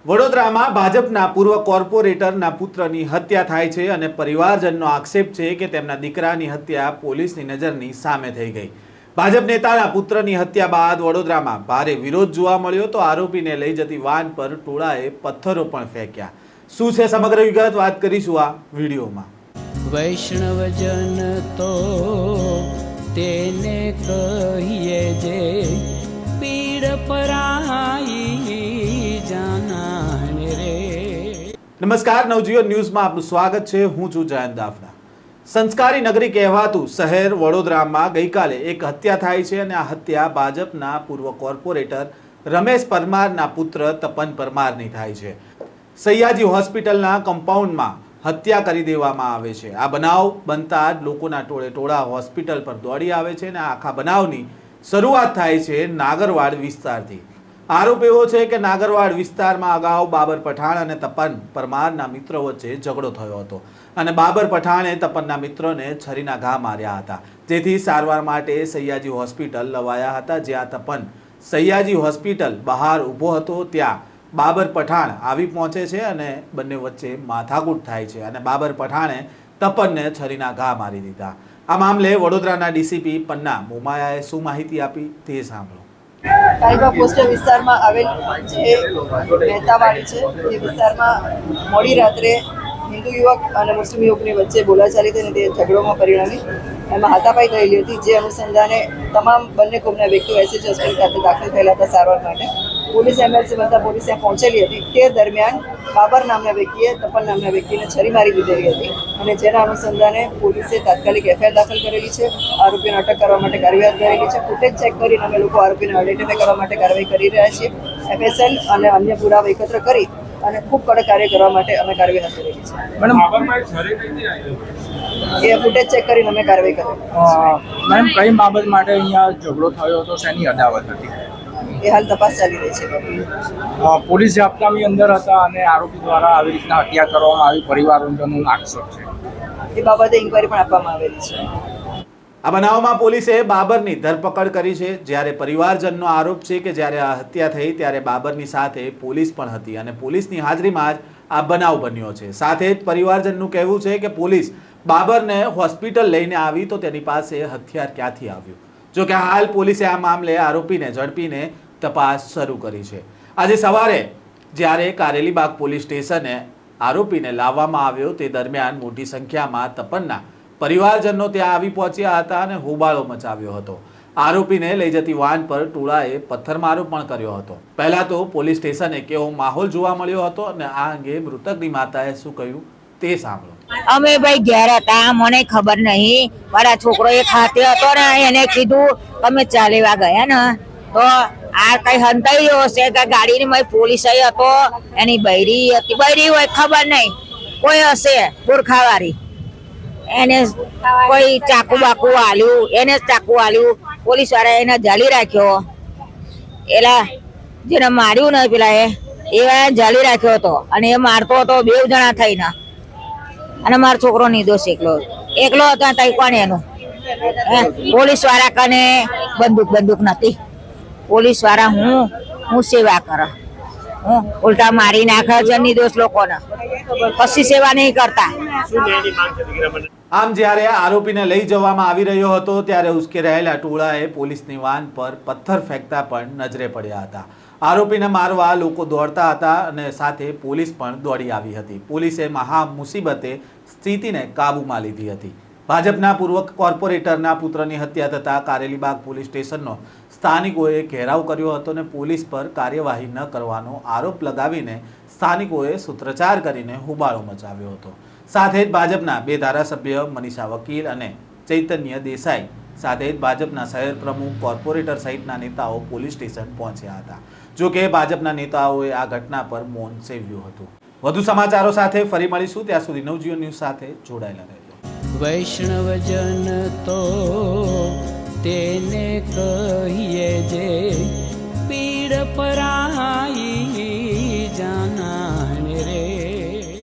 વડોદરામાં ભાજપના પૂર્વ કોર્પોરેટરના પુત્રની હત્યા થાય છે અને પરિવારજનનો આક્ષેપ છે કે તેમના દીકરાની હત્યા પોલીસની નજરની સામે થઈ ગઈ। ભાજપ નેતાના પુત્રની હત્યા બાદ વડોદરામાં ભારે વિરોધ જોવા મળ્યો તો આરોપીને લઈ જતી વાન પર ટોળાએ પથ્થરો પણ ફેંક્યા। શું છે સમગ્ર વિગત વાત કરીશું આ વિડીયોમાં। વૈષ્ણવજન તો તેને કહીએ જે પીડ પરાઈ જાનાને રે। નમસ્કાર, નવજીવન ન્યૂઝમાં આપનું સ્વાગત છે। હું છું જયંત દાફડા। સંસ્કારી નગરી કહેવાતું શહેર વડોદરામાં ગઈકાલે એક હત્યા થાય છે અને આ હત્યા ભાજપના પૂર્વ કોર્પોરેટર રમેશ પરમારના પુત્ર તપન પરમારની થાય છે। સૈયાજી હોસ્પિટલના કમ્પાઉન્ડમાં હત્યા કરી દેવામાં આવે છે। આ બનાવ બનતા જ લોકોના ટોળે ટોળા હોસ્પિટલ પર દોડી આવે છે અને આખા બનાવની શરૂઆત થાય છે નાગરવાડ વિસ્તારથી। આરોપ એવો છે કે નાગરવાડ વિસ્તારમાં અગાઉ બાબર પઠાણ અને તપન પરમારના મિત્રો વચ્ચે ઝઘડો થયો હતો અને બાબર પઠાણે તપનના મિત્રોને છરીના ઘા માર્યા હતા, જેથી સારવાર માટે સૈયાજી હોસ્પિટલ લવાયા હતા। જ્યાં તપન સૈયાજી હોસ્પિટલ બહાર ઊભો હતો ત્યાં બાબર પઠાણ આવી પહોંચે છે અને બંને વચ્ચે માથાકૂટ થાય છે અને બાબર પઠાણે તપનને છરીના ઘા મારી દીધા। આ મામલે વડોદરાના ડીસીપી પન્ના મોમાયાએ શું માહિતી આપી તે સાંભળો। કાયબા પોસ્ટ વિસ્તારમાં આવેલ જે મહેતાવાડી છે તે વિસ્તારમાં મોડી રાત્રે હિન્દુ યુવક અને મુસ્લિમ યુવકની વચ્ચે બોલાચાલી થઈ અને તે ઝઘડોમાં પરિણમી એમાં હાથાપાઈ થયેલી હતી। જે અનુસંધાને તમામ બંને કોમના વ્યક્તિઓ એસએચ હોસ્પિટલ ખાતે દાખલ થયેલા હતા સારવાર માટે। પોલીસ એમએલસી બનતા પોલીસ ત્યાં પહોંચેલી હતી। તે દરમિયાન બાબર નામના વ્યક્તિએ તપન નામના વ્યક્તિને છરી મારી દીધેલી હતી અને જેના અનુસંધાને પોલીસે તાત્કાલિક એફઆઈઆર દાખલ કરેલી છે। આરોપીને અટક કરવા માટે કાર્યવાહી કરેલી છે। ફૂટેજ ચેક કરીને અમે લોકો આરોપીને આઈડેન્ટિફાઈ કરવા માટે કાર્યવાહી કરી રહ્યા છીએ। એફએસએલ અને અન્ય પુરાવા એકત્ર કરી અને ખૂબ કડક કાર્ય કરવા માટે અમે કાર્યવાહી હાથ ધરેલી છે। એ ફૂટેજ ચેક કરીને અમે કાર્યવાહી કરી। મેમ, કઈ બાબત માટે અહીંયા ઝઘડો થયો હતો, શેની અદાવત હતી? એ હાલ તપાસ ચાલી રહી છે। પોલીસ જાપ્તાની અંદર હતા અને આરોપી દ્વારા આવી રીતના હત્યા કરવામાં આવી, પરિવારજનોનો આક્ષેપ છે। એ બાબતે ઇન્કવાયરી પણ આપવામાં આવેલી છે। આ બનાવમાં પોલીસે બાબરની ધરપકડ કરી છે। જ્યારે પરિવારજનનો આરોપ છે કે જ્યારે આ હત્યા થઈ ત્યારે બાબરની સાથે પોલીસ પણ હતી અને પોલીસની હાજરીમાં જ આ બનાવ બન્યો છે। સાથે જ પરિવારજનનું કહેવું છે કે પોલીસ બાબરને હોસ્પિટલ લઈને આવી તો તેની પાસે હથિયાર ક્યાંથી આવ્યું। જો કે હાલ પોલીસે આ મામલે આરોપીને ઝડપીને તપાસ શરૂ કરી છે। આજે સવારે જ્યારે કારેલીબાગ પોલીસ સ્ટેશને આરોપીને લાવવામાં આવ્યો તે દરમિયાન મોટી સંખ્યામાં તપનના પરિવારજનો ત્યાં આવી પહોંચ્યા હતા અને હોબાળો મચાવ્યો હતો। આરોપીને લઈ જતી વાન પર ટોળાએ પથ્થરમારો પણ કર્યો હતો। પહેલા તો પોલીસ સ્ટેશને કેવો માહોલ જોવા મળ્યો હતો અને આ અંગે મૃતકની માતાએ શું કહ્યું તે સાંભળો। અમે ભાઈ ઘેર હતા, મને ખબર નહીં, મારા છોકરો એક હાથે હતો ને એને કીધું તમે ચાલેવા ગયા ને તો આ કઈ હંતાઈ હશે કે ગાડીની મારી પોલીસ હતો, એની બૈરી હતી, બૈરી હોય ખબર નહીં, કોઈ હશે બુરખાવાળી, એને કોઈ ચાકુ બાકુ આલ્યું, એને ચાકુ આલ્યું, પોલીસ વાળા એને જાલી રાખ્યો। એલા જેને માર્યું ને પેલા એ જાલી રાખ્યો હતો અને એ મારતો હતો બે જણા થઈને અને મારો છોકરો નિર્દોષ એકલો હતો। તઈ કોણ એનું? પોલીસ વાળા કને બંદૂક નથી। પોલીસ વાળા હું સેવા કરે, હું ઉલટા મારી નાખે છે નિર્દોષ લોકોને, કશી સેવા નહીં કરતા। આમ જ્યારે આરોપીને લઈ જવામાં આવી રહ્યો હતો ત્યારે ઉશ્કેરાયેલા ટોળાએ પોલીસની વાન પર પથ્થર ફેંકતા પણ નજરે પડ્યા હતા। આરોપીને મારવા લોકો દોડતા હતા અને સાથે પોલીસ પણ દોડી આવી હતી। પોલીસે મહા મુસીબતે સ્થિતિને કાબૂમાં લીધી હતી। ભાજપના પૂર્વ કોર્પોરેટરના પુત્રની હત્યા થતાં કારેલીબાગ પોલીસ સ્ટેશનનો સ્થાનિકોએ ઘેરાવ કર્યો હતો અને પોલીસ પર કાર્યવાહી ન કરવાનો આરોપ લગાવીને સ્થાનિકોએ સૂત્રોચ્ચાર કરીને હોબાળો મચાવ્યો હતો। સાથે જ ભાજપના બે ધારાસભ્ય મનીષા વકીલ અને ચૈતન્ય દેસાઈ સાથે જ ભાજપના શહેર પ્રમુખ, કોર્પોરેટર સહિતના નેતાઓ પોલીસ સ્ટેશન પહોંચ્યા હતા। જો કે ભાજપના નેતાઓએ આ ઘટના પર મૌન સેવ્યું હતું। વધુ સમાચારો સાથે ફરી મળીશું, ત્યાં સુધી નવજીવન ન્યૂઝ સાથે જોડાયેલા રહેજો। વૈષ્ણવજન તો તેને કહીએ જે પીડ પરાઈ